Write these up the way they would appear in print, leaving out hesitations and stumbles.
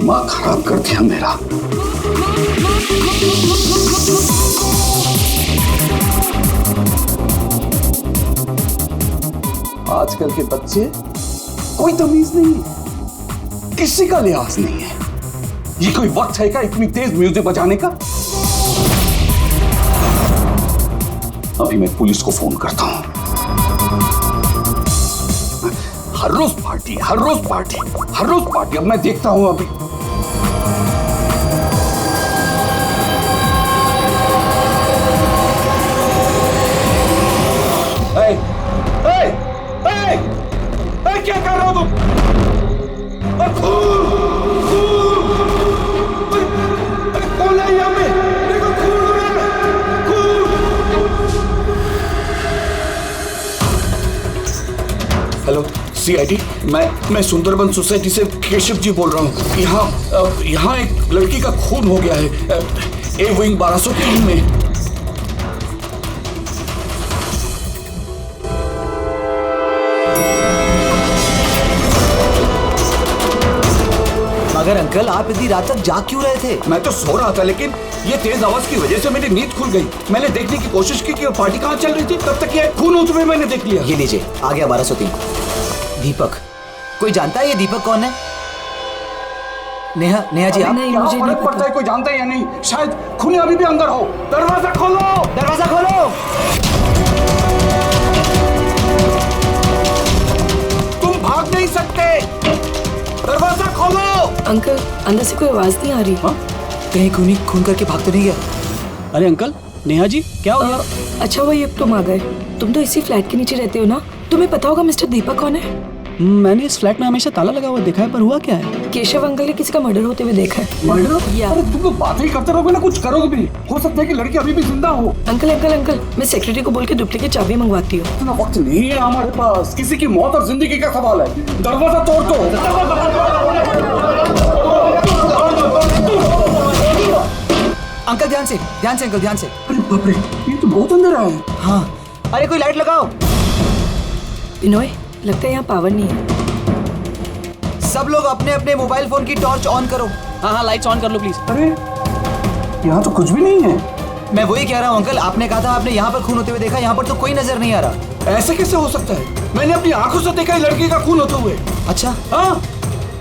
दिमाग खराब कर दिया मेरा। आजकल के बच्चे कोई तमीज नहीं है, किसी का लिहाज नहीं है। ये कोई वक्त है क्या इतनी तेज म्यूजिक बजाने का? अभी मैं पुलिस को फोन करता हूं। हर रोज पार्टी, हर रोज पार्टी, हर रोज पार्टी। अब मैं देखता हूं अभी। क्या कर रहे हो तुम? कौन है यहाँ पे? देखो खून हो रहा है, खून। हेलो सीआईडी, मैं सुंदरबन सोसाइटी से केशव जी बोल रहा हूँ। यहाँ एक लड़की का खून हो गया है, ए विंग 1203 में। मगर अंकल, आप इतनी रात तक जाग क्यों रहे थे? मैं तो सो रहा था, लेकिन ये तेज आवाज की वजह से मेरी नींद खुल गई। मैंने देखने की कोशिश की कि पार्टी कहाँ चल रही थी, तब तक ये खून होते हुए मैंने देख लिया। ये लीजिए, आ गया 1203। दीपक, कोई जानता है ये दीपक कौन है? नेहा जी आप? नहीं, क्या मुझे नहीं फर्क पड़ता पता। है कोई जानता है या नहीं? शायद खूनी अभी भी अंदर हो। दरवाजा खोलो, दरवाजा खोलो। तुम भाग नहीं सकते, दरवाजा खोलो। अंकल, अंदर से कोई आवाज नहीं आ रही। कहीं खूनी खून करके भाग तो नहीं गया? अरे अंकल, नेहा जी क्या हो गया? अच्छा वही अब तुम आ गए। तुम तो इसी फ्लैट के नीचे रहते हो ना? तुम्हें पता होगा मिस्टर दीपक कौन है? मैंने इस फ्लैट में हमेशा ताला लगा हुआ देखा है, पर हुआ क्या है? केशव अंकल ने किसी का मर्डर होते हुए देखा है। मर्डर? या। अरे तुम लोग बात ही करते रहोगे ना, कुछ करोगे भी नहीं। हो सकता है कि लड़की अभी भी जिंदा हो। अंकल, मैं सेक्रेटरी को बोल के डुप्लीकेट चाबी मंगवाती हूँ। इतना वक्त नहीं है हमारे पास, किसी की मौत और जिंदगी का सवाल है। दरवाजा तोड़ दो। अंकल ध्यान से अंकल, ध्यान से। अरे बाप रे, ये तो बहुत अंधेरा है। हाँ, अरे कोई लाइट लगाओ। बिनोय, लगता है यहाँ पावर नहीं है। सब लोग अपने अपने मोबाइल फोन की टॉर्च ऑन करो। हाँ, लाइट्स ऑन कर लो प्लीज। अरे यहाँ तो कुछ भी नहीं है। मैं वही कह रहा हूँ अंकल, आपने कहा था आपने यहाँ पर खून होते हुए देखा, यहाँ पर तो कोई नजर नहीं आ रहा। ऐसे कैसे हो सकता है? मैंने अपनी आंखों से देखा है लड़की का खून होते हुए। अच्छा हाँ,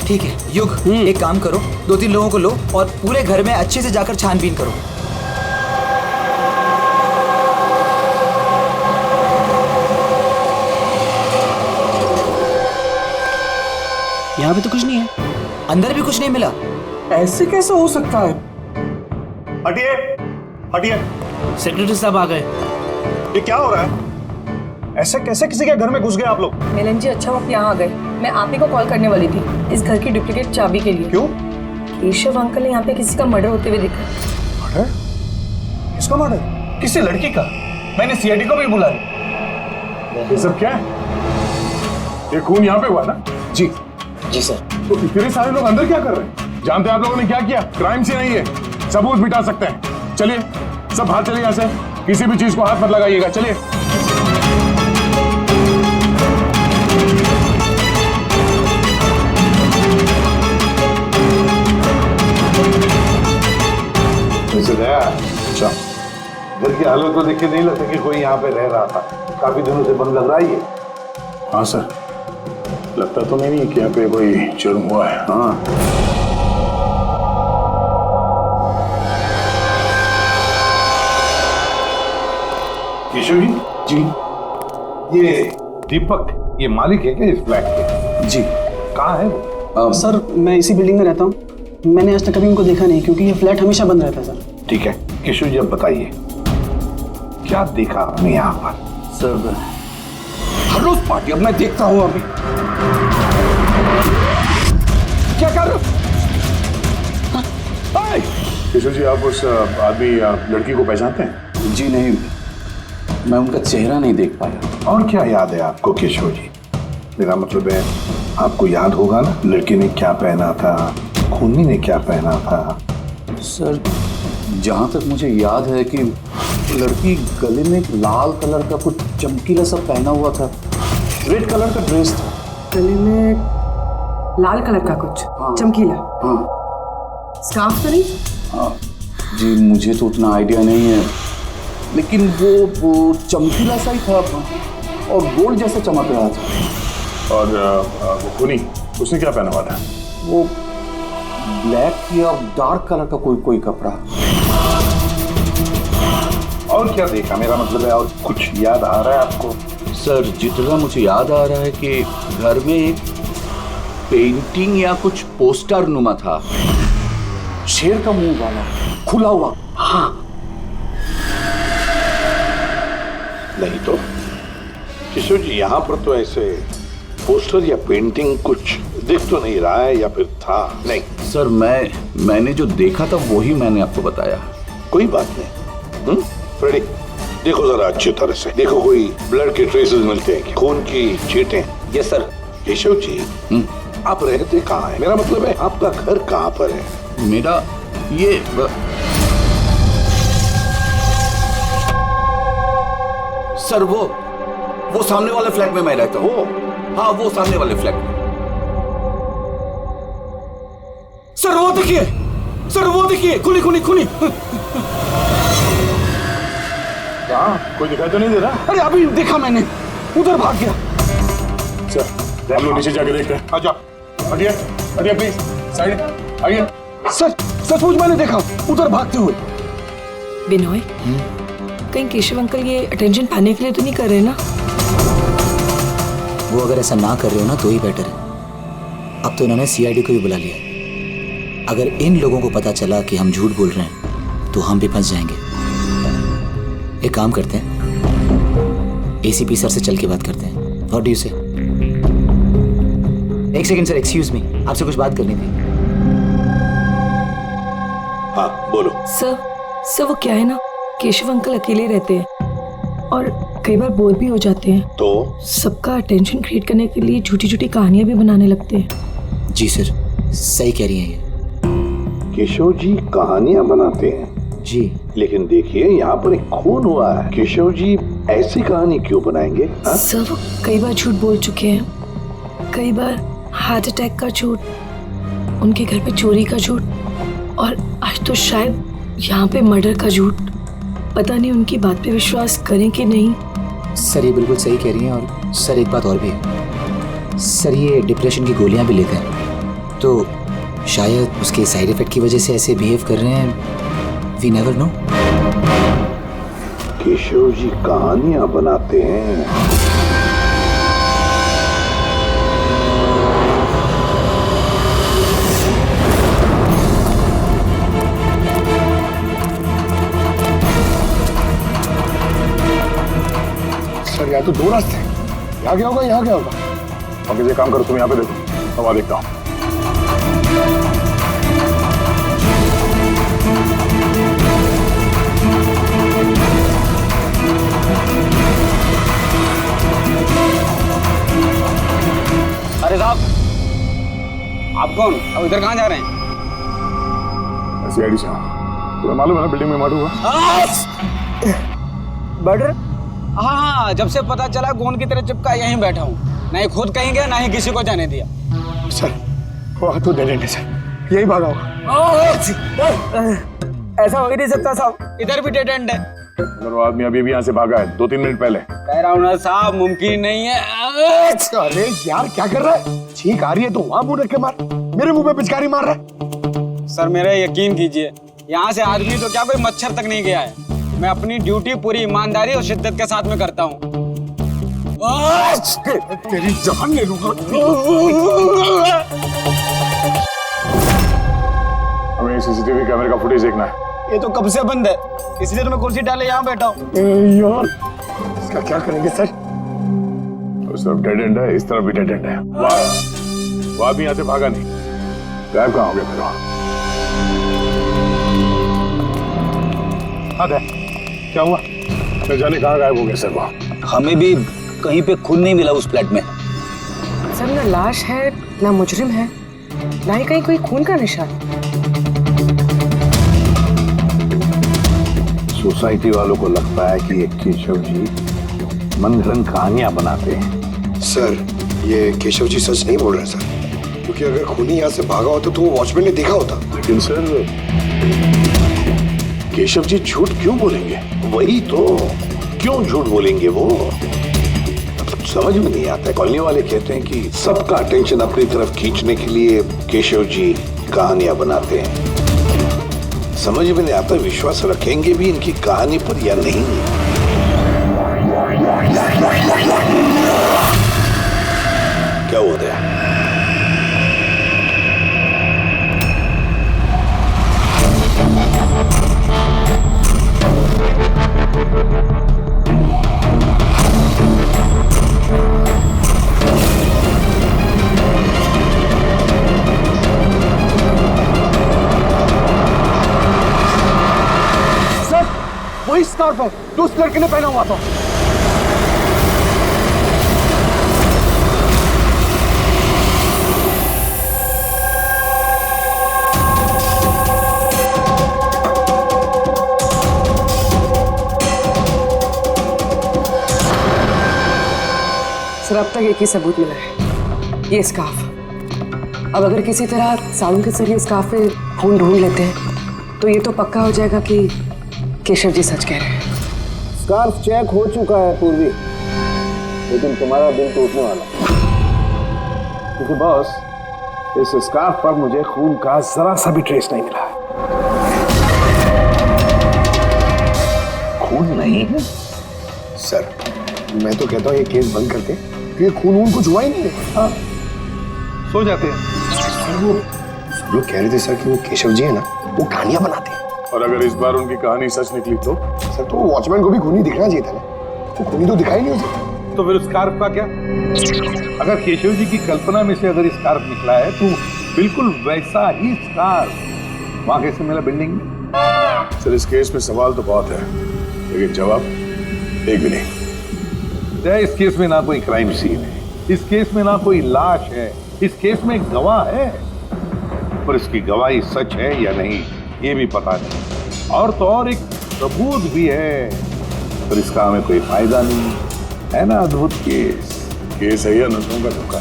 ठीक है युग, एक काम करो, 2-3 लोगों को लो और पूरे घर में अच्छे से जाकर छानबीन करो। यहाँ पे तो कुछ नहीं है। अंदर भी कुछ नहीं मिला। ऐसे कैसे हो सकता है? हटिए, हटिए। सेक्रेटरी साहब आ गए। ये क्या हो रहा है? ऐसे कैसे किसी के घर में घुस गए आप लोग? मिलन जी, अच्छा आप यहाँ आ गए। मैं आप ही को कॉल करने वाली थी इस घर की डुप्लीकेट चाबी के लिए। क्यों? केशव अंकल ने यहाँ पे किसी का मर्डर होते हुए देखा। मर्डर? किसका मर्डर? किसी लड़की का। मैंने सीआईडी को भी बुलाया। ये सब क्या है? ये खून यहाँ पे हुआ ना? जी सर। तो इतने सारे लोग अंदर क्या कर रहे हैं? जानते हैं आप लोगों ने क्या किया? क्राइम सीन है ये, सबूत मिटा सकते हैं। चलिए सब बाहर चलिए यहाँ से, किसी भी चीज को हाथ मत लगाइएगा। चलिए। अच्छा, घर की हालत को देख के नहीं लगता कि कोई यहाँ पे रह रहा था। काफी दिनों से बंद लग रहा है ये। हाँ सर, लगता तो नहीं है कि यहाँ पे कोई जुर्म हुआ है। हाँ, केशव जी, ये दीपक, ये मालिक है क्या इस फ्लैट के? जी। कहाँ है वो? सर मैं इसी बिल्डिंग में रहता हूँ। मैंने आज तक कभी उनको देखा नहीं, क्योंकि ये फ्लैट हमेशा बंद रहता है सर। ठीक है केशव जी, अब बताइए क्या देखा आपने यहाँ पर? सर हर रोज पार्टी। अब मैं देखता हूँ अभी। क्या कर रहे हो? केशव जी, आप उस आदमी लड़की को पहचानते हैं? जी नहीं, मैं उनका चेहरा नहीं देख पाया। और क्या याद है आपको केशव जी? मेरा मतलब है आपको याद होगा ना, लड़की ने क्या पहना था, खूनी ने क्या पहना था? सर जहाँ तक मुझे याद है कि लड़की गले में लाल कलर का कुछ चमकीला सा पहना हुआ था, रेड कलर का ड्रेस था। गले में लाल कलर का कुछ हाँ। चमकीला। हाँ, स्कार्फ करें? हाँ जी, मुझे तो उतना आइडिया नहीं है, लेकिन वो चमकीला सा ही था और गोल्ड जैसा चमक रहा था। और वो खूनी, उसने क्या पहना हुआ था? वो ब्लैक या डार्क कलर का कोई कपड़ा। और क्या देखा, मेरा मतलब है, और कुछ याद आ रहा है आपको? सर, जितना मुझे याद आ रहा है कि घर में एक पेंटिंग या कुछ पोस्टर नुमा था, शेर का मुंह वाला, खुला हुआ। हाँ, नहीं तो किशोर जी, यहाँ पर तो ऐसे पोस्टर या पेंटिंग कुछ दिख तो नहीं रहा है, या फिर था? नहीं सर, मैंने जो देखा था वही मैंने आपको बताया। कोई बात नहीं। फ्रेडी, देखो जरा अच्छी तरह से देखो, कोई ब्लड के ट्रेसेस मिलते हैं, खून की छींटें? Yes sir. केशव जी, आप रहते कहाँ हैं? मेरा मतलब है आपका घर कहाँ पर है? मेरा ये सर, वो सामने वाले फ्लैट में मैं रहता हूँ। हाँ, वो सामने वाले फ्लैट में। सर वो देखिए, सर वो देखिए, खुली। कहाँ? कोई दिखाई तो नहीं दे रहा? अरे अभी देखा मैंने, उधर भाग गया। चल, हम लोग नीचे जाके देखते हैं। आजा, हटिए प्लीज, साइड आइए। सर, सचमुच मैंने देखा, उधर भागते हुए। बिनोय, कहीं केशव अंकल ये अटेंशन पाने के लिए तो नहीं कर रहे ना? वो अगर ऐसा ना कर रहे हो ना तो ही बेटर है। अब तो इन्होंने सीआईडी को भी बुला लिया है। अगर इन लोगों को पता चला कि हम झूठ बोल रहे हैं तो हम भी फंस जाएंगे। एक काम करते हैं, एसीपी सर से चल के बात करते हैं। व्हाट डू यू से? एक सेकंड सर, एक्सक्यूज मी, आपसे कुछ बात करनी थी। हाँ बोलो। सर वो क्या है ना, केशव अंकल अकेले रहते हैं और कई बार बोर भी हो जाते हैं, तो सबका अटेंशन क्रिएट करने के लिए झूठी झूठी कहानियां भी बनाने लगते हैं। जी सर, सही कह रही हैं ये। केशव जी कहानियां बनाते हैं? जी, लेकिन देखिए, यहाँ पर एक खून हुआ है। केशव जी ऐसी कहानी क्यों बनाएंगे? सर वो कई बार झूठ बोल चुके हैं, कई बार हार्ट अटैक का झूठ, उनके घर पे चोरी का झूठ, और आज तो शायद यहाँ पे मर्डर का झूठ। पता नहीं उनकी बात पे विश्वास करें कि नहीं। सर ये बिल्कुल सही कह रही हैं। और सर एक बात और भी है, सर ये डिप्रेशन की गोलियां भी लेते हैं, तो शायद उसके साइड इफेक्ट की वजह से ऐसे बिहेव कर रहे हैं। We never know. Keshav ji कहानियां बनाते हैं? सर, यहाँ तो दो रास्ते हैं, यहाँ क्या होगा, यहाँ क्या होगा? अब इसे काम करो, तुम यहाँ पे देखो, हवा देखता हूँ। अरे साहब, आप कौन? अब इधर कहाँ जा रहे हैं? सीआईडी से हूँ। तुम्हें मालूम है ना बिल्डिंग में मर्डर हुआ? मर्डर? हाँ, जब से पता चला गोंद की तरह चिपका यहीं बैठा हूँ। ना ही खुद कहीं गया, ना ही किसी को जाने दिया। सर, वो तो डेड एंड है सर, यही भागा होगा। ऐसा हो ही नहीं सकता साहब, इधर भी डेड एंड है। अगर वो आदमी अभी यहाँ से भागा है 2-3 मिनट पहले। कह रहा हूँ ना साहब, मुमकिन नहीं है। अरे यार, क्या कर रहा है? छींक आ रही है तो वहां मुंह रख के मार, मेरे मुंह पे पिचकारी मार रहा है। सर मेरा यकीन कीजिए, यहाँ से आदमी तो क्या, कोई मच्छर तक नहीं गया है। मैं अपनी ड्यूटी पूरी ईमानदारी और शिद्दत के साथ में करता हूँ। तेरी जान ले लूंगा। हमें सीसीटीवी कैमरे का फुटेज देखना है। ये तो कब से बंद है, इसलिए तो मैं कुर्सी डाले यहाँ बैठा हूँ। यार, इसका क्या करेंगे सर? उस तरफ डेड एंड है, इस तरफ भी डेड एंड है। वो आदमी यहाँ से भागा नहीं, गायब कहाँ हो गया फिर? हाँ, क्या हुआ? न जाने कहाँ गायब हो गया सर वो। हमें भी कहीं पे खून नहीं मिला उस फ्लैट में। सर, ना लाश है, ना मुजरिम है, ना ही कहीं कोई खून का निशान। सोसाइटी वालों को लगता है कि ये केशव जी मन घड़ंत कहानियां बनाते हैं। सर, ये केशव जी सच नहीं बोल रहे सर। क्योंकि अगर खूनी यहाँ से भागा होता तो वो वॉचमैन ने देखा होता। लेकिन सर केशव जी झूठ क्यों बोलेंगे? वही तो, क्यों झूठ बोलेंगे वो? समझ में नहीं आता है। कॉलोनी वाले कहते हैं कि सबका अटेंशन अपनी तरफ खींचने के लिए केशव जी कहानियां बनाते हैं। समझ में नहीं आता विश्वास रखेंगे भी इनकी कहानी पर या नहीं। क्या हो रहा है? वही स्कार्फ है जो उस लड़के ने पहना हुआ था। सर अब तक एक ही सबूत मिला है, ये स्कार्फ। अब अगर किसी तरह सालून के जरिए स्कार्फ पे खून ढूंढ लेते हैं तो ये तो पक्का हो जाएगा कि केशव जी सच कह रहे हैं। स्कार्फ चेक हो चुका है पूर्वी, लेकिन तुम्हारा दिल टूटने वाला, क्योंकि बॉस इस स्कार्फ पर मुझे खून का जरा सा भी ट्रेस नहीं मिला। खून नहीं है सर, मैं तो कहता हूँ ये केस बंद करके, ये खून कुछ हुआ ही नहीं है। हाँ, सो जाते हैं। वो सब लोग कह रहे थे सर कि वो केशव जी है ना, वो कहानियां बनाते हैं। और अगर इस बार उनकी कहानी सच निकली तो? सर तो वॉचमैन को भी खूनी दिखना चाहिए था ना, वो खूनी तो दिखाई नहीं उसे। तो फिर स्कार्फ का क्या? अगर केशव जी की कल्पना में से अगर स्कार्फ निकला है तो बिल्कुल वैसा ही स्कार्फ वहां कैसे मिला बिल्डिंग में? सर इस केस में सवाल तो बहुत है, लेकिन जवाब एक भी नहीं। इस केस में ना कोई क्राइम सीन है, इस केस में ना कोई लाश है, इस केस में एक गवाह है, पर इसकी गवाही सच है या नहीं ये भी पता नहीं। और तो और एक सबूत भी है, पर इसका हमें कोई फायदा नहीं है ना। अद्भुत केस है या नजरों का धोखा?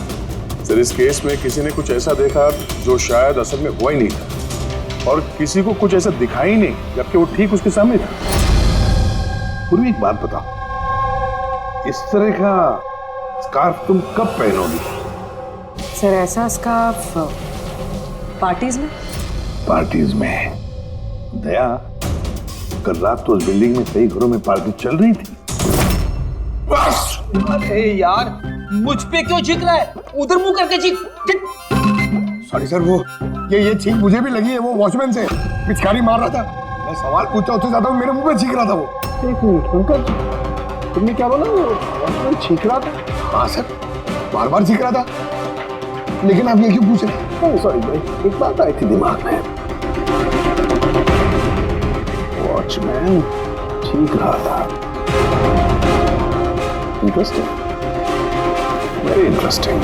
सर इस केस में किसी ने कुछ ऐसा देखा जो शायद असल में हुआ ही नहीं था, और किसी को कुछ ऐसा दिखाई नहीं जबकि वो ठीक उसके सामने था। पूर्वी एक बात बताओ, इस तरह का स्कार्फ तुम कब पहनोगी? सर ऐसा स्कार्फ पार्टीज में। पार्टीज में? दया, कल रात तो उस बिल्डिंग में कई घरों में पार्टी चल रही थी। बस! अरे यार, मुझ पे क्यों चीख रहा है? उधर मुंह करके चीख। सॉरी सर, वो ये चीख मुझे भी लगी है, वो वॉचमैन से पिचकारी मार रहा था। मैं सवाल पूछता उससे ज्यादा मेरे मुंह पे चीख रहा था वो। एक मिनट अंकल, तुमने क्या बोला? वो वॉचमैन चीख रहा था? हाँ सर, बार बार चीख रहा था, लेकिन आप ये क्यों पूछ रहे? सॉरी भाई, एक बात आई थी दिमाग में। वॉचमैन चीख रहा था। Interesting, very interesting.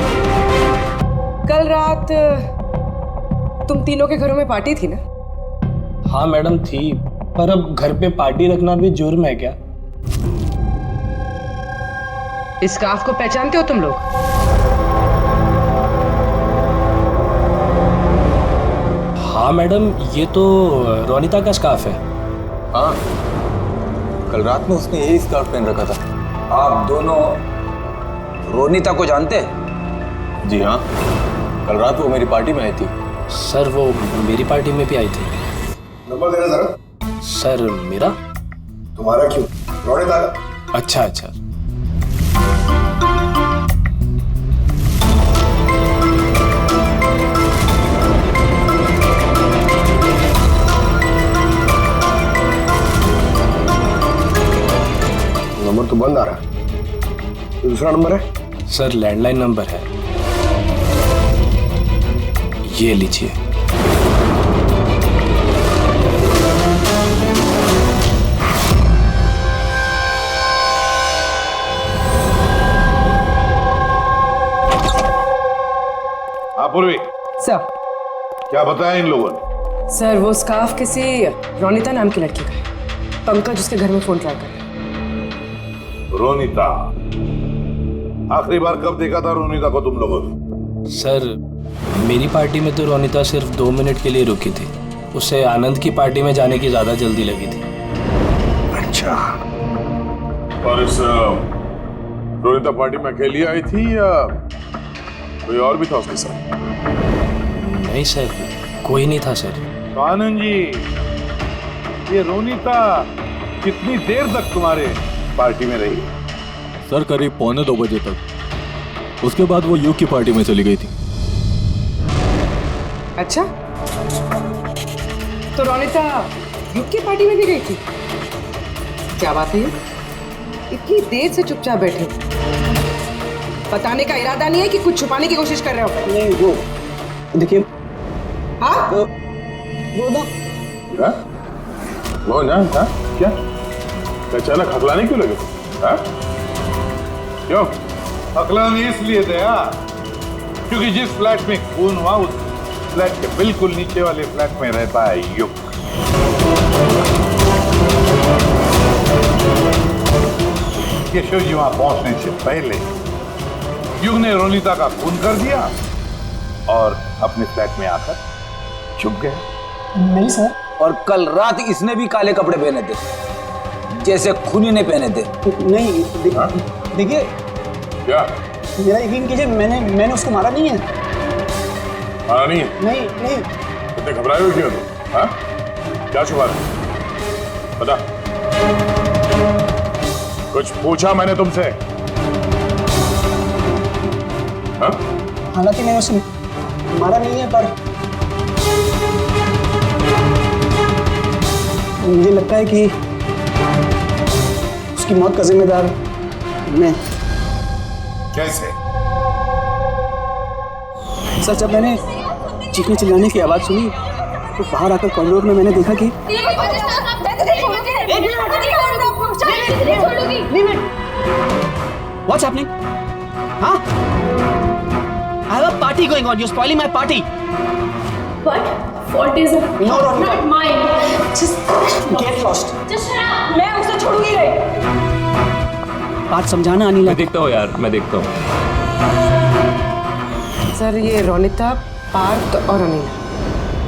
कल रात तुम तीनों के घरों में पार्टी थी ना? हाँ मैडम थी, पर अब घर पे पार्टी रखना भी जुर्म है क्या? इस स्कार्फ को पहचानते हो तुम लोग? हाँ मैडम, ये तो रोनिता का स्कार्फ है। हाँ, कल रात में उसने यही स्कार्फ पहन रखा था। आप दोनों रोनिता को जानते हैं? जी हाँ, कल रात वो मेरी पार्टी में आई थी। सर वो मेरी पार्टी में भी आई थी। नंबर देना जरा। सर मेरा? तुम्हारा क्यों? रोनिता का। अच्छा अच्छा। नंबर तो बंद आ रहा है, दूसरा नंबर है? सर लैंडलाइन नंबर है, ये लीजिए। पूर्वी सर। क्या बताया इन लोगों ने? सर वो स्कार्फ किसी रोनिता नाम की लड़की का है, पंकज उसके घर में फोन ट्राई कर रहा है। रोनिता? आखिरी बार कब देखा था रोनिता को तुम लोगों ने? सर मेरी पार्टी में तो रोनिता सिर्फ 2 मिनट के लिए रुकी थी, उसे आनंद की पार्टी में जाने की ज्यादा जल्दी लगी थी। अच्छा, और इस रोनिता पार्टी में अकेली आई थी या कोई और भी था उसके साथ? नहीं सर, कोई नहीं था सर। तो आनंद जी, ये रोनिता कितनी देर तक तुम्हारे पार्टी में रही? सर करीब 1:45 बजे तक। उसके बाद वो युग की पार्टी में चली गई थी। अच्छा, तो रोनिता युग की पार्टी में भी गई थी? क्या बात है, इतनी देर से चुपचाप बैठे, बताने का इरादा नहीं है कि कुछ छुपाने की कोशिश कर रहे हो? नहीं, वो देखिए, हाँ वो ना, क्या? वो ना, हाँ? क्या? अचानक हकलाने क्यों लगे? हाँ? क्यों? हकलाने इसलिए थे यार, क्योंकि जिस फ्लैट में खून हुआ उस फ्लैट के बिल्कुल नीचे वाले फ्लैट में रहता है युग। केशव जी वहां पहुंचने से पहले युग ने रोनिता का खून कर दिया और अपने फ्लैट में आकर छुप गया। नहीं सर। और कल रात इसने भी काले कपड़े पहने थे, जैसे खूनी ने पहने थे। नहीं, देखिए, क्या? मेरा यकीन कीजिए, मैंने उसको मारा नहीं है। मारा नहीं है? नहीं नहीं। इतने घबराए हुए क्यों तुम? हाँ? क्या छुपा रहे? बता। कुछ पूछा मैंने तुमसे? हाँ? हालांकि मैंने उसे मारा नहीं है, पर मुझे लगता है कि उसकी मौत का जिम्मेदार मैं। कैसे? सर, जब मैंने चीखने चिल्लाने की आवाज सुनी तो बाहर आकर कॉरिडोर में मैंने देखा कि What's happening? Huh? I have a party going on. You're spoiling my party. What? Fault is No, Ronita. not mine. Just get lost. Just shut up. मैं उसे छोड़ूंगी नहीं। बात समझाना अनिला। मैं देखता हूँ यार, मैं देखता हूँ। सर, ये रोनिता, पार्थ और अनिला,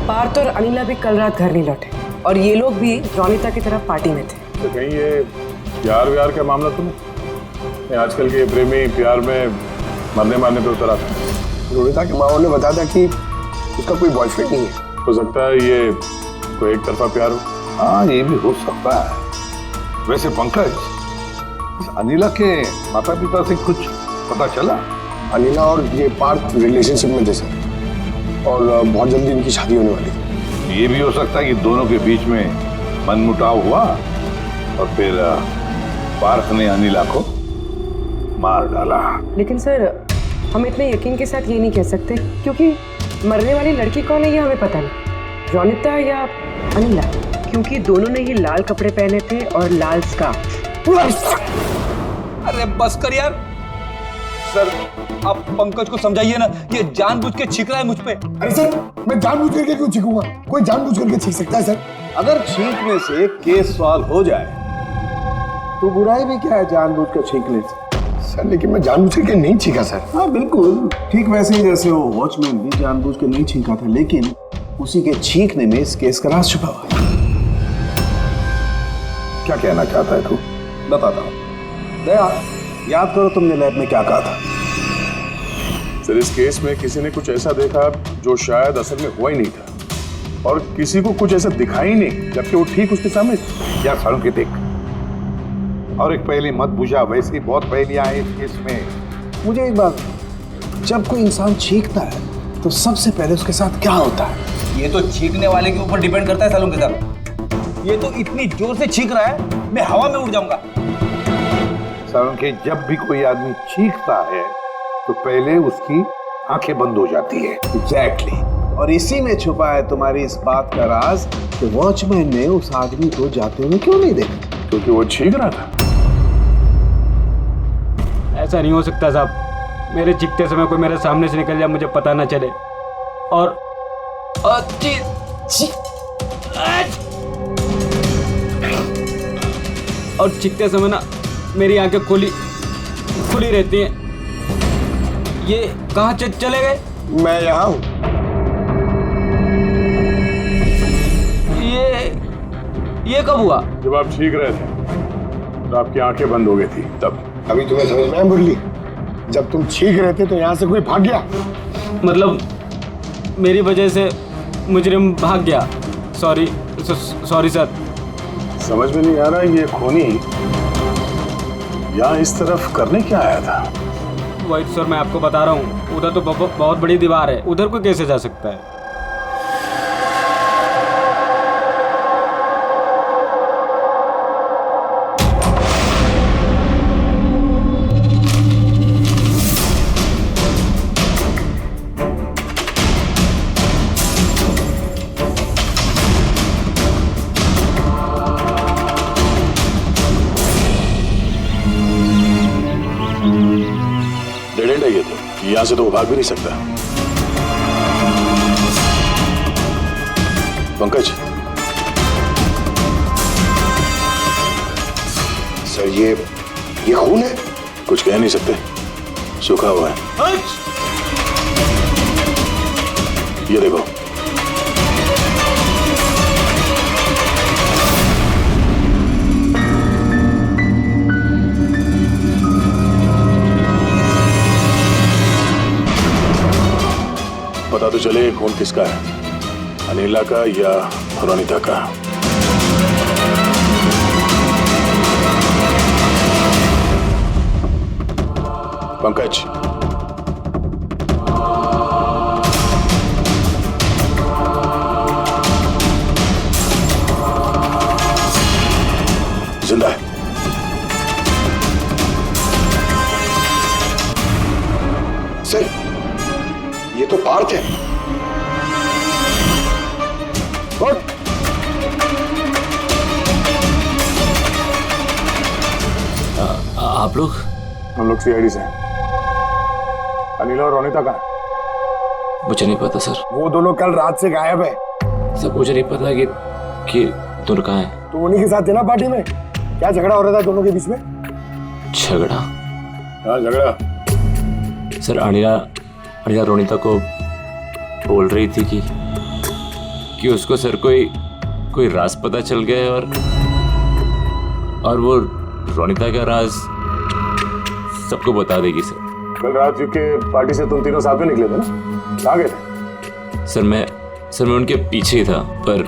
पार्थ और अनिला भी कल रात घर नहीं लौटे और ये लोग भी रोनिता की तरफ पार्टी में थे। तो कहीं ये प्यार व्यार का मामला तो नहीं? आजकल के प्रेमी प्यार में मरने मारने पे उतर आते हैं। रोनिता के माँ ने बताया था कि उसका कोई बॉयफ्रेंड नहीं है। हो सकता है ये कोई एक तरफा प्यार हो। हाँ, ये भी हो सकता है। वैसे पंकज, इस अनिला के माता पिता से कुछ पता चला? अनिला और ये पार्थ रिलेशनशिप में थे सर, और बहुत जल्दी इनकी शादी होने वाली थी। ये भी हो सकता है कि दोनों के बीच में मनमुटाव हुआ और फिर पार्थ ने अनिला को मार डाला। लेकिन सर, हम इतने यकीन के साथ ये नहीं कह सकते क्योंकि मरने वाली लड़की कौन है ये हमें पता नहीं, रोनिता या अनिला, क्योंकि दोनों ने ही लाल कपड़े पहने थे और लाल स्कार्फ। अरे बस कर यार। सर, आप पंकज को समझाइए ना, ये जानबूझ के छींक रहा है मुझ पे। अरे सर, मैं जानबूझ करके क्यों छींकूंगा? कोई जानबूझ करके छींक सकता है सर? अगर छींकने से केस सॉल्व हो जाए तो बुराई भी क्या है जानबूझ कर छींकने से? सर, लेकिन मैं जानबूझ करके नहीं छींका सर। हाँ बिल्कुल ठीक वैसे ही जैसे वो वॉचमैन भी जानबूझ के नहीं छींका था, लेकिन उसी के छींकने में इस केस का राज छुपा हुआ है। क्या कहना चाहता है तू? बताता हूँ। दया, याद करो तुमने लैब में क्या कहा था? सर, इस केस में किसी ने कुछ ऐसा देखा जो शायद असल में हुआ ही नहीं था, और किसी को कुछ ऐसा दिखा ही नहीं जबकि वो ठीक उसके सामने या सारों के देख। और एक पहेली मत बुझा, वैसे ही बहुत पहेलियां हैं इस केस में। मुझे एक बात, जब कोई इंसान छींकता है तो सबसे पहले उसके साथ क्या होता है? ये तो छींकने वाले के ऊपर डिपेंड करता है सालों के साथ। ये तो इतनी जोर से छींक रहा है, मैं हवा में उड़ जाऊंगा। सालों के, जब भी कोई आदमी छींकता है तो पहले उसकी आंखें बंद हो जाती है। एग्जैक्टली। और इसी में छुपा है तुम्हारी इस बात का राज कि वॉचमैन ने उस आदमी को जाते हुए क्यों नहीं देखा? क्योंकि वो छींक रहा था। ऐसा नहीं हो सकता साहब, मेरे चीखते समय कोई मेरे सामने से निकल जाए, मुझे पता ना चले। और चीखते समय ना मेरी आंखें खुली रहती हैं। ये कहाँ चले गए? मैं यहाँ हूँ। ये कब हुआ? जब आप चीख रहे थे तो आपकी आंखें बंद हो गई थी तब। अभी तुम्हें समझ में आया मुरली? जब तुम चीख रहे थे तो यहाँ से कोई भाग गया। मतलब मेरी वजह से मुजरिम भाग गया। Sorry sir. समझ में नहीं आ रहा ये खूनी यहाँ इस तरफ करने क्या आया था? वही तो सर मैं आपको बता रहा हूँ, उधर तो बहुत बड़ी दीवार है, उधर कोई कैसे जा सकता है? डेड एंड है ये तो, यहाँ से तो वो भाग भी नहीं सकता। पंकज सर ये खून है? कुछ कह नहीं सकते, सूखा हुआ है। ये देखो। पता तो चले खून किसका है, अनिला का या रोनिता का। पंकज जिंदा है। सर ये तो पार्थ है। आप लोग? हम लोग सीआईडी से हैं। अनिल और रोनिता कहाँ है? मुझे नहीं पता सर। वो दोनों कल रात से गायब है। सर मुझे नहीं पता कि दोनों कहाँ है। तो उन्हीं के साथ थे ना पार्टी में? क्या झगड़ा हो रहा था दोनों के बीच में? झगड़ा? हाँ झगड़ा। सर अनिला रोनिता को बोल रही थी कि उसको सर कोई राज पता चल गया है और वो रोनिता का राज सबको बता देगी सर। कल रात के पार्टी से तुम तीनों साथ में निकले थे ना? कहाँ गए थे? सर मैं उनके पीछे ही था पर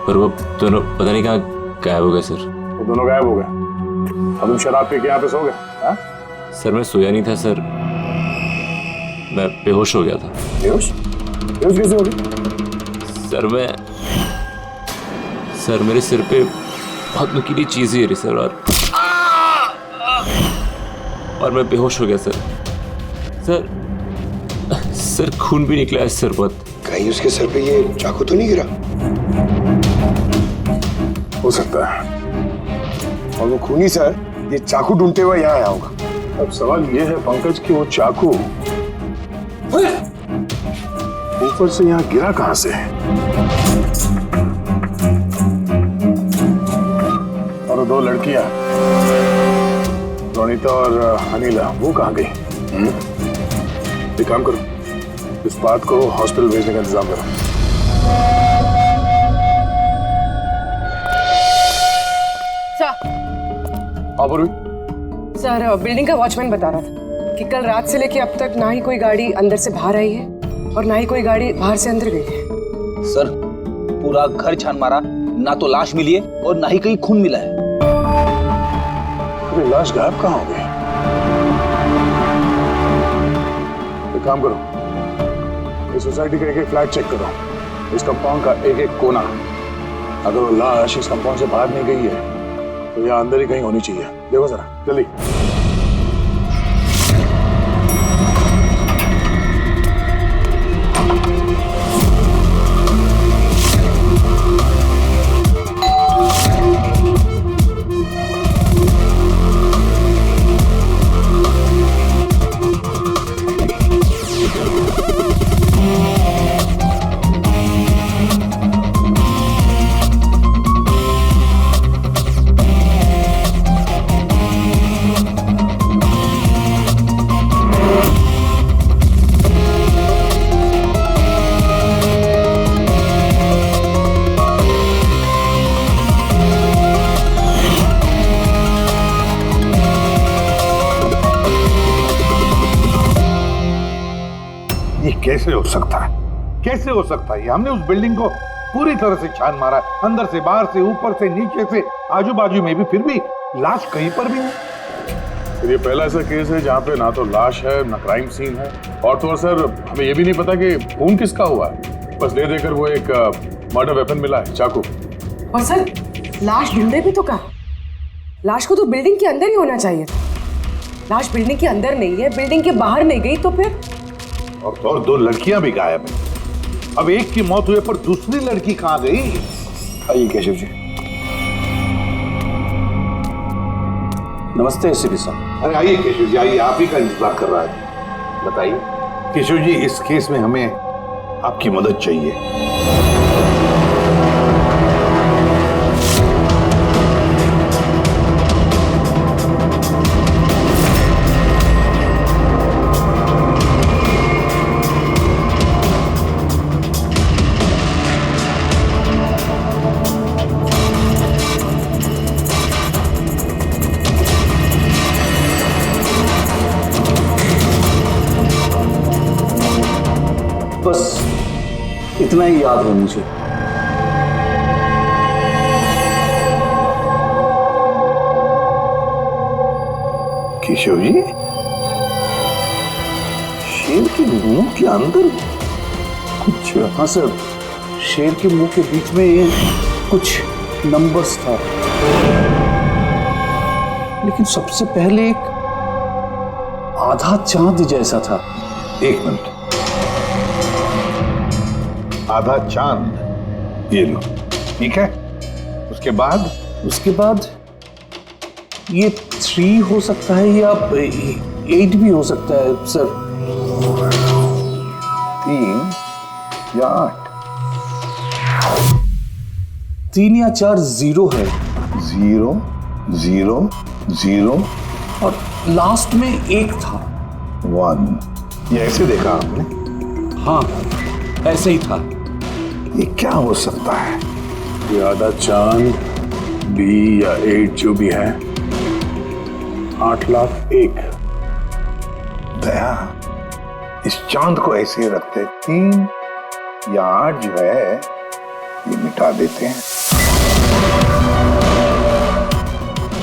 वो दोनों पता नहीं कहाँ गायब हो गए सर। वो दोनों गायब हो गए? अब तुम शराब पी के यहाँ पे सो गए? सर मैं सोया नहीं था सर, मैं बेहोश हो गया था। बेहोश कैसे हो गए? सर मेरे सिर पे बहुत नुकीली चीज गिरी सर और मैं बेहोश हो गया सर खून भी निकला है सर बहुत। कहीं उसके सर पे ये चाकू तो नहीं गिरा? हो सकता है। और वो खूनी सर ये चाकू ढूंढते हुए यहाँ आया होगा। अब सवाल ये है पंकज कि वो चाकू ऊपर से यहाँ गिरा कहां से? और वो दो लड़कियां रोनिता और अनिला वो कहां गई? एक काम करो, इस बात को हॉस्पिटल भेजने का इंतजाम करो। सर बिल्डिंग का वॉचमैन बता रहा था कि कल रात से लेके अब तक ना ही कोई गाड़ी अंदर से बाहर आई है और ना ही कोई गाड़ी बाहर से अंदर गई है। सर पूरा घर छान मारा, ना तो लाश मिली है और ना ही कहीं खून मिला है। अरे लाश गायब कहाँ हो गई? एक काम करो, इस सोसाइटी का एक फ्लैट चेक करो, इस कंपाउंड का एक कोना। अगर वो लाश इस कंपाउंड से बाहर नहीं गई है तो यहाँ अंदर ही कहीं होनी चाहिए। देखो जरा जल्दी। ये कैसे हो सकता है? कैसे हो सकता है? हमने उस बिल्डिंग को पूरी तरह से छान मारा, अंदर से, बाहर से, ऊपर से, नीचे से, आजू बाजू में भी, फिर भी लाश कहीं पर भी नहीं। ये पहला ऐसा केस है जहाँ पे ना तो लाश है ना क्राइम सीन है, और तो और सर हमें ये भी नहीं पता कि खून किसका हुआ है। बस ले देकर वो एक मर्डर वेपन मिला है, चाकू। और सर लाश ढूंढे भी तो कहाँ? लाश को तो बिल्डिंग के अंदर ही होना चाहिए था। लाश बिल्डिंग के अंदर नहीं है, बिल्डिंग के बाहर नहीं गई तो फिर? और तो और 2 लड़कियां भी गायब हैं। अब एक की मौत हुई पर दूसरी लड़की कहाँ गई? आइए केशव जी। नमस्ते एसीपी साहब। अरे आइए केशव जी, आइए, आप ही का इंतजार कर रहा है। बताइए केशव जी, इस केस में हमें आपकी मदद चाहिए। बस इतना ही याद है मुझे। केशव जी, शेर के मुंह के अंदर कुछ? हाँ सर, शेर के मुंह के बीच में ये कुछ नंबर्स था, लेकिन सबसे पहले एक आधा चांद जैसा था। एक मिनट, आधा चांद, ये लो, ठीक है। उसके बाद ये 3 हो सकता है या 8 भी हो सकता है सर। 3 या 8? 3 या 4 0 है। 0 0 0 और लास्ट में 1 था। 1। ये ऐसे देखा आपने? हाँ, ऐसे ही था। ये क्या हो सकता है? ये आधा चांद, B या 8 जो भी है, 8,01,000। दया, इस चांद को ऐसे रखते, 3 या 8 जो है ये मिटा देते हैं।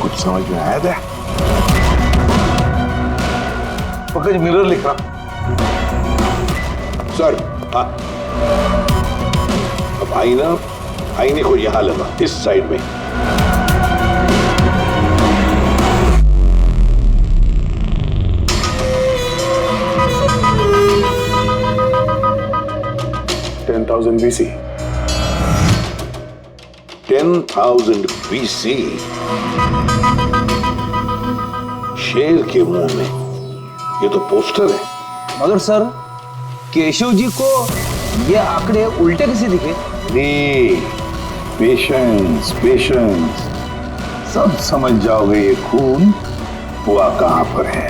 कुछ समझ में आया दया? पकड़, मिरर लिख रहा सर। हाँ, अब आईने को यहां लगा, इस साइड में। BC। 10,000 BC। शेर के मुंह में, ये तो पोस्टर है। मगर सर, केशव जी को ये आंकड़े उल्टे कैसे दिखे? पेशेंस, सब समझ जाओगे ये खून हुआ कहां पर है।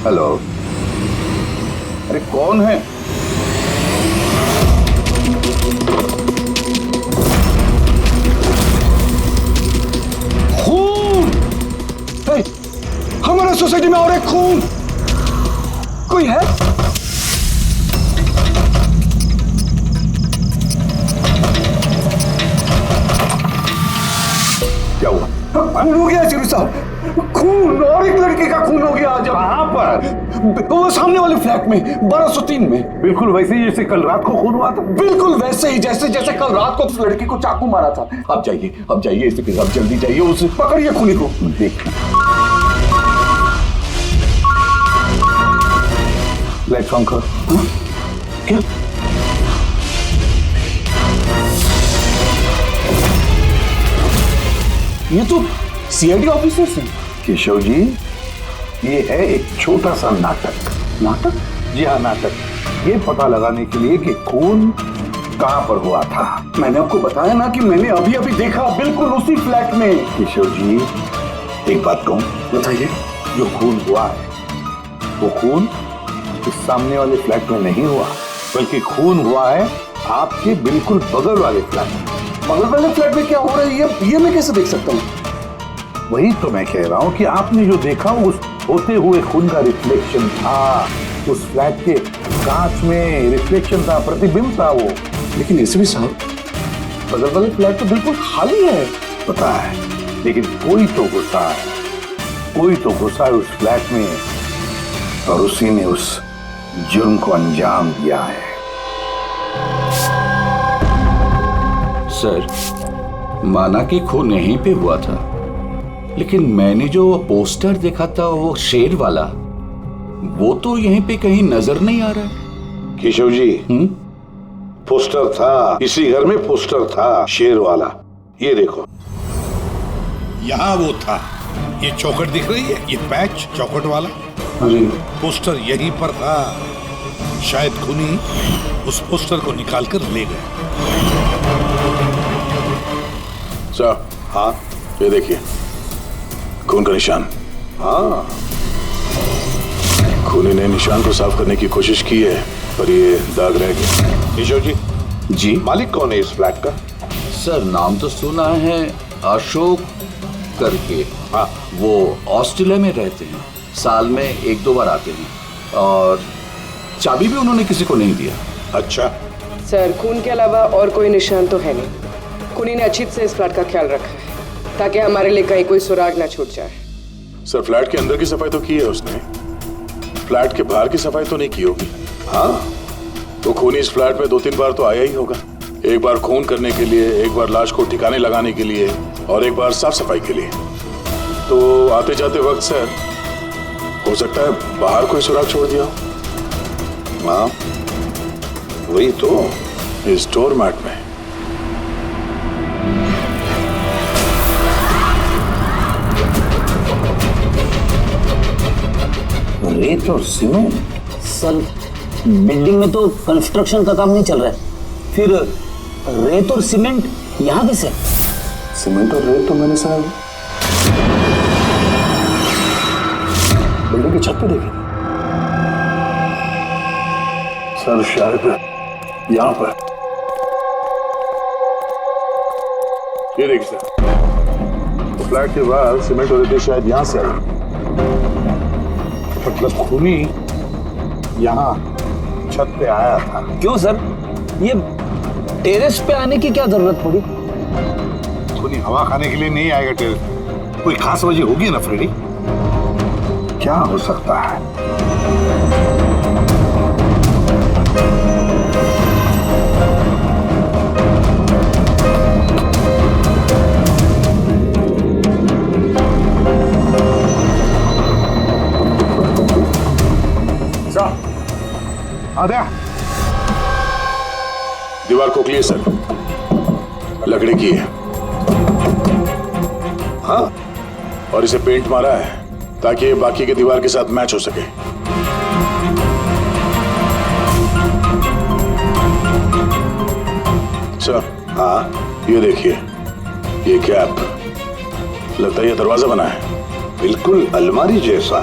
हेलो, अरे कौन है? खून! हमारे सोसाइटी में और एक खून! कोई है? क्या हुआ? खून हो गया सिरू साहब, खून, और एक लड़के का खून हो गया आज। कहां पर? वो सामने वाले फ्लैट में, 1203 में। बिल्कुल वैसे ही जैसे कल रात को खून हुआ था। बिल्कुल वैसे ही जैसे कल रात को उस लड़की को चाकू मारा था। आप जाइए इसके साथ, जल्दी जाइए, उसे पकड़िए खूनी को। देखना, लाइट्स ऑन कर। क्या? ये तो सीआईडी ऑफिसर्स हैं। केशव जी, ये है एक छोटा सा नाटक। नाटक? जी हाँ, नाटक। ये पता लगाने के लिए कि खून कहां पर हुआ था। मैंने आपको बताया ना कि मैंने अभी देखा, बिल्कुल उसी फ्लैट में। केशव जी, एक बात कहूं? बताइए। जो खून हुआ है वो खून इस सामने वाले फ्लैट में नहीं हुआ, बल्कि खून हुआ है आपके बिल्कुल बगल वाले फ्लैट में। बगल वाले फ्लैट में क्या हो रहा है ये मैं कैसे देख सकता हूँ? वही तो मैं कह रहा हूँ कि आपने जो देखा उस होते हुए खून का रिफ्लेक्शन था, उस फ्लैट के कांच में रिफ्लेक्शन था, प्रतिबिंब था वो। लेकिन एसीपी साहब, बगल वाले फ्लैट तो बिल्कुल खाली है। पता है, लेकिन कोई तो घुसा है, कोई तो घुसा है उस फ्लैट में और उसी ने उस जुर्म को अंजाम दिया है। सर, माना कि खून यहीं पे हुआ था, लेकिन मैंने जो पोस्टर देखा था वो शेर वाला, वो तो यहीं पे कहीं नजर नहीं आ रहा है। केशव जी, पोस्टर था, इसी घर में पोस्टर था शेर वाला। ये देखो, यहाँ वो था। ये चौखट दिख रही है, ये पैच चौखट वाला, पोस्टर यहीं पर था। शायद खूनी उस पोस्टर को निकालकर ले गए। सर, हाँ, ये देखिए खून का निशान। हाँ, खूनी ने निशान को साफ करने की कोशिश की है, पर ये दाग रह गया। केशव जी, जी मालिक कौन है इस फ्लैट का? सर, नाम तो सुना है, अशोक करके। हाँ, वो ऑस्ट्रेलिया में रहते हैं, साल में 1-2 बार आते हैं, और चाबी भी उन्होंने किसी को नहीं दिया। अच्छा सर, खून के अलावा और कोई निशान तो है नहीं। खूनी ने अच्छी से इस फ्लैट का ख्याल रखा है ताकि हमारे लिए कहीं कोई सुराग ना छूट जाए। सर, फ्लैट के अंदर की सफाई तो की है उसने, फ्लैट के बाहर की सफाई तो नहीं की होगी। हाँ, तो खूनी इस फ्लैट में 2-3 बार तो आया ही होगा। एक बार खून करने के लिए, एक बार लाश को ठिकाने लगाने के लिए, और एक बार साफ सफाई के लिए। तो आते जाते वक्त सर, हो सकता है बाहर कोई सुराग छोड़ दिया हो। हाँ, वही तो, इस डोर मैट में। रेत और सीमेंट? सर, बिल्डिंग में तो कंस्ट्रक्शन का काम नहीं चल रहा है, फिर रेत और सीमेंट यहाँ कैसे? सीमेंट और रेत तो मैंने सर बिल्डिंग की छत पे देखी सर, शायद यहाँ पर। ये देखिए सर, तो फ्लैट के बाहर सीमेंट और रेत शायद यहाँ से आई, मतलब खूनी यहाँ छत पे आया था। क्यों सर, ये टेरेस पे आने की क्या जरूरत पड़ी? खूनी हवा खाने के लिए नहीं आएगा टेरेस पे, कोई खास वजह होगी ना फ्रेडी? क्या हो सकता है? दीवार खोखली है सर, लकड़ी की है। हाँ, और इसे पेंट मारा है ताकि ये बाकी के दीवार के साथ मैच हो सके। सर, हाँ, ये देखिए, ये कैप, लगता है ये दरवाजा बना है, बिल्कुल अलमारी जैसा।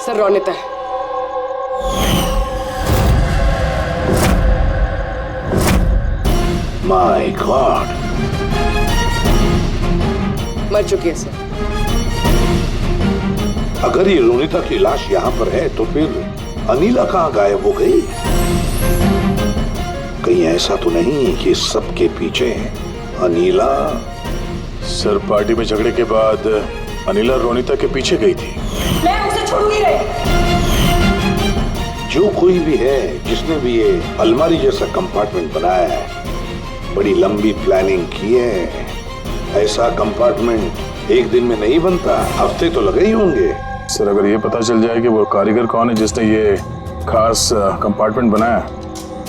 सर, रोनिता है। माय गॉड, मर चुकी है सर। अगर ये रोनिता की लाश यहाँ पर है तो फिर अनीला कहाँ गायब हो गई? कहीं ऐसा तो नहीं कि सबके पीछे अनीला? सर, पार्टी में झगड़े के बाद अनीला रोनिता के पीछे गई थी। मैं उसे छोड़ूंगी नहीं। जो कोई भी है जिसने भी ये अलमारी जैसा कंपार्टमेंट बनाया है, बड़ी लंबी प्लानिंग की है। ऐसा कंपार्टमेंट एक दिन में नहीं बनता, हफ्ते तो लगे ही होंगे। सर, अगर ये पता चल जाए कि वो कारीगर कौन है जिसने ये खास कंपार्टमेंट बनाया,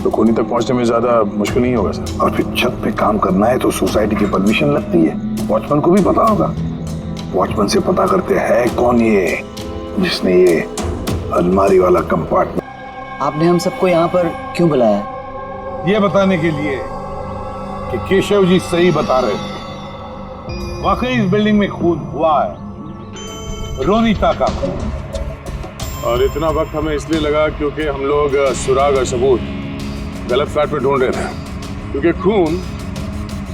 तो खूनी तक पहुंचने में ज्यादा मुश्किल नहीं होगा सर। और फिर छत पे काम करना है तो सोसाइटी की परमिशन लगती है, वॉचमैन को भी पता होगा। वॉचमैन से पता करते हैं कौन ये जिसने ये अलमारी वाला कंपार्टमेंट। आपने हम सबको यहाँ पर क्यों बुलाया? ये बताने के लिए कि केशव जी सही बता रहे थे। वाकई इस बिल्डिंग में खून हुआ है, रोनिता का खून। और इतना वक्त हमें इसलिए लगा क्योंकि हम लोग सुराग और सबूत गलत फ्लैट में ढूंढ रहे थे, क्योंकि खून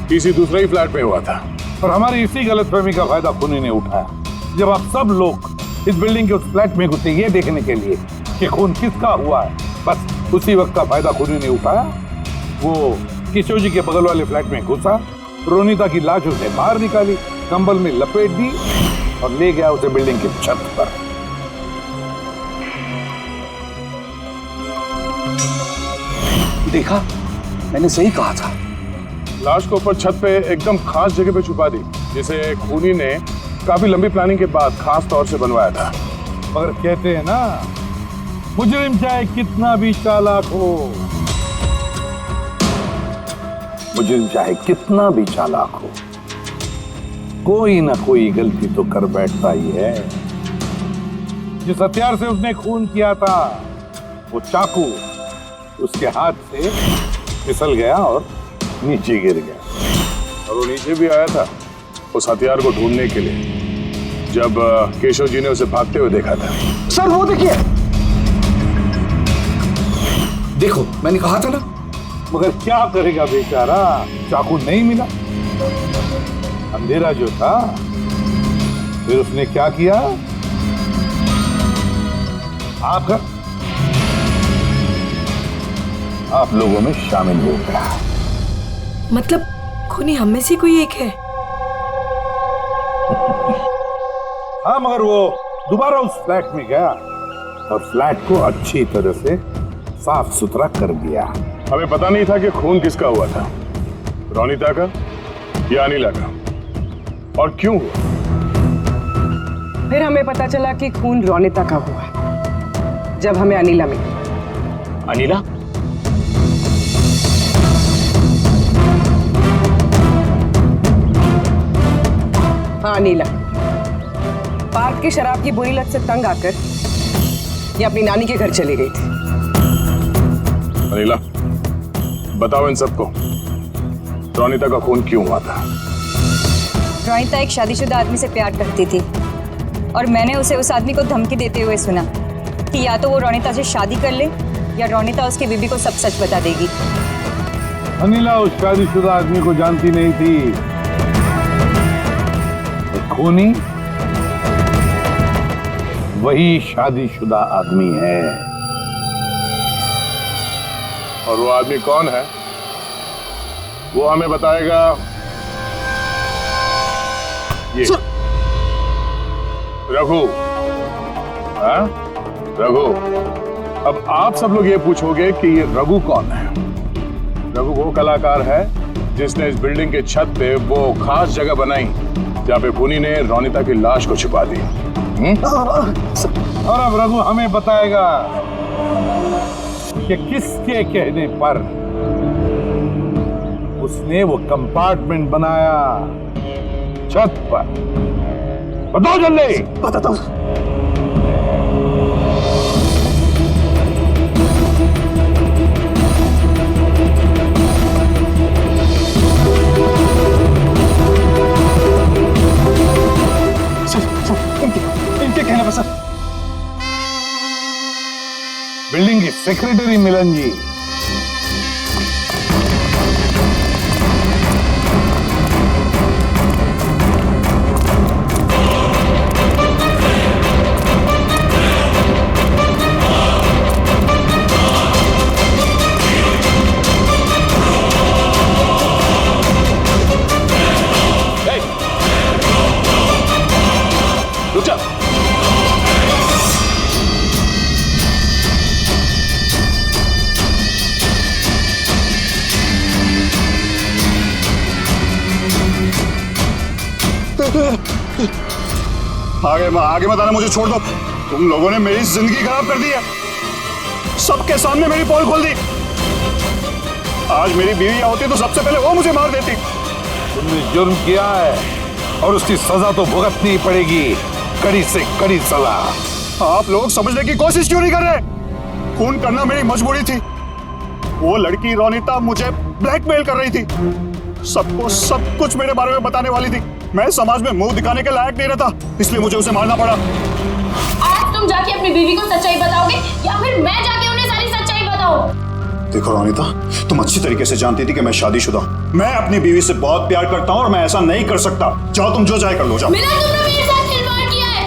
किसी दूसरे ही फ्लैट में हुआ था। और हमारी इसी गलतफहमी का फायदा खूनी ने उठाया। जब आप सब लोग इस बिल्डिंग के उस फ्लैट में घुसे ये देखने के लिए कि खून किसका हुआ है, बस उसी वक्त का फायदा खूनी ने उठाया। वो केशव जी के बगल वाले फ्लैट में घुसा, रोनिता की लाश उसने बाहर निकाली, कंबल में लपेट दी और ले गया उसे बिल्डिंग की छत पर। देखा, मैंने सही कहा था। लाश को ऊपर छत पे एकदम खास जगह पे छुपा दी, जिसे खूनी ने काफी लंबी प्लानिंग के बाद खास तौर से बनवाया था। मगर कहते हैं ना, मुजरिम चाहे कितना भी चालाक हो, मुजरिम चाहे कितना भी चालाक हो, कोई ना कोई गलती तो कर बैठता ही है। जिस हथियार से उसने खून किया था, वो चाकू उसके हाथ से फिसल गया और नीचे गिर गया। और वो नीचे भी आया था उस हथियार को ढूंढने के लिए, जब केशव जी ने उसे भागते हुए देखा था। सर वो देखिए, देखो मैंने कहा था ना। मगर क्या करेगा बेचारा, चाकू नहीं मिला। अंधेरा जो था, फिर उसने क्या किया, आप लोगों में शामिल हो गया। मतलब खूनी हम में से कोई एक है? हाँ, मगर वो दोबारा उस फ्लैट में गया और फ्लैट को अच्छी तरह से साफ सुथरा कर दिया। हमें पता नहीं था कि खून किसका हुआ था, रोनिता का या अनिला का, और क्यों हुआ। फिर हमें पता चला कि खून रोनिता का हुआ जब हमें अनिला मिली। अनिला? हाँ, अनिला पार्क की शराब की बुरी लत से तंग आकर ये अपनी नानी के घर चली गई थी। अनिला, बताओ इन सबको, रोनिता का खून क्यों हुआ था? रोनिता एक शादीशुदा आदमी से प्यार करती थी और मैंने उसे उस आदमी को धमकी देते हुए सुना कि या तो वो रोनिता से शादी कर ले या रोनिता उसकी बीबी को सब सच बता देगी। अनिला उस शादीशुदा आदमी को जानती नहीं थी। खूनी वही शादीशुदा आदमी है। और वो आदमी कौन है वो हमें बताएगा ये रघु। हाँ रघु, अब आप सब लोग ये पूछोगे कि ये रघु कौन है। रघु वो कलाकार है जिसने इस बिल्डिंग के छत पे वो खास जगह बनाई जहाँ पे खूनी ने रोनिता की लाश को छुपा दी। और अब रघु हमें बताएगा कि किसके कहने पर उसने वो कंपार्टमेंट बनाया छत पर। बताओ जल्दी। बताता हूँ। इनके कहने पर सर, बिल्डिंग की सेक्रेटरी मिलन जी। रुक जा। आगे मत आना, मुझे छोड़ दो। तुम लोगों ने मेरी जिंदगी खराब कर दी है, सबके सामने मेरी पोल खोल दी। आज मेरी बीवी होती तो सबसे पहले वो मुझे मार देती। तुमने जुर्म किया है और उसकी सजा तो भुगतनी पड़ेगी, कड़ी से कड़ी सजा। आप लोग समझने की कोशिश क्यों नहीं कर रहे? खून करना मेरी मजबूरी थी। वो लड़की रोनिता मुझे ब्लैकमेल कर रही थी, सबको सब कुछ मेरे बारे में बताने वाली थी। मैं समाज में मुंह दिखाने के लायक नहीं रहता, इसलिए मुझे उसे मारना पड़ा। आज तुम जाके अपनी बीवी को सच्चाई बताओगे या फिर मैं जाके उन्हें सारी सच्चाई बताऊं? देखो रोनिता, तुम अच्छी तरीके से जानती थी कि मैं शादीशुदा हूं। मैं अपनी बीवी से बहुत प्यार करता हूं और मैं ऐसा नहीं कर सकता। जाओ, तुम जो चाहे कर लो, जाओ। मिलन, तुमने मेरे साथ खिलवाड़ किया है।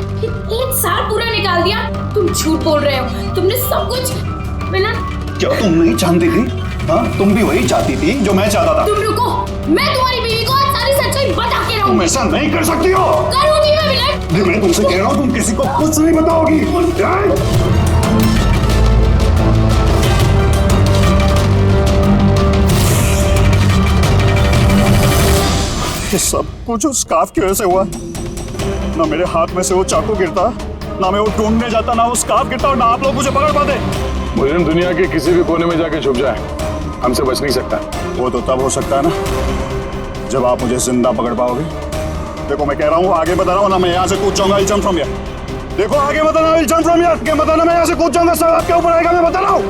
1 साल पूरा निकाल दिया। तुम झूठ बोल रहे हो। तुमने सब कुछ। मिलन, क्या तुम नहीं जानती थी? हाँ, तुम भी वही चाहती थी जो मैं चाहता था। तुम रुको, मैं तुम्हारी बीवी को आज सारी सच्चाई बता के रहूंगी। तुम ऐसा नहीं कर सकती हो। करूंगी मैं मिलन। मैं तुमसे कह रहा हूँ, तुम किसी को कुछ नहीं बताओगी। ये सब कुछ उस स्कार्फ की वजह से हुआ। ना मेरे हाथ में से वो चाकू गिरता, ना मैं वो ढूंढने जाता, ना वो स्कार्फ गिरता और ना आप लोग मुझे पकड़ पाते। मुजरिम दुनिया के किसी भी कोने में जाके छुप जाए, हमसे बच नहीं सकता। वो तो तब हो सकता है ना जब आप मुझे जिंदा पकड़ पाओगे। देखो, मैं कह रहा हूँ, आगे बता रहा हूँ ना, मैं यहाँ से कूद जाऊंगा। I'll jump from here। देखो, आगे बता रहा हूँ, I'll jump from here। के बताना, मैं यहाँ से कूद जाऊंगा, सब आपके ऊपर आएगा, मैं बता रहा हूँ।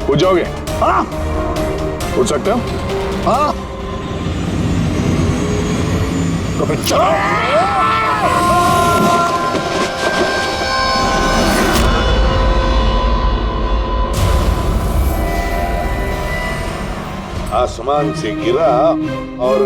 कूद जाओगे? हाँ, कूद सकते हो? हाँ, तो फिर चलो। आसमान से गिरा और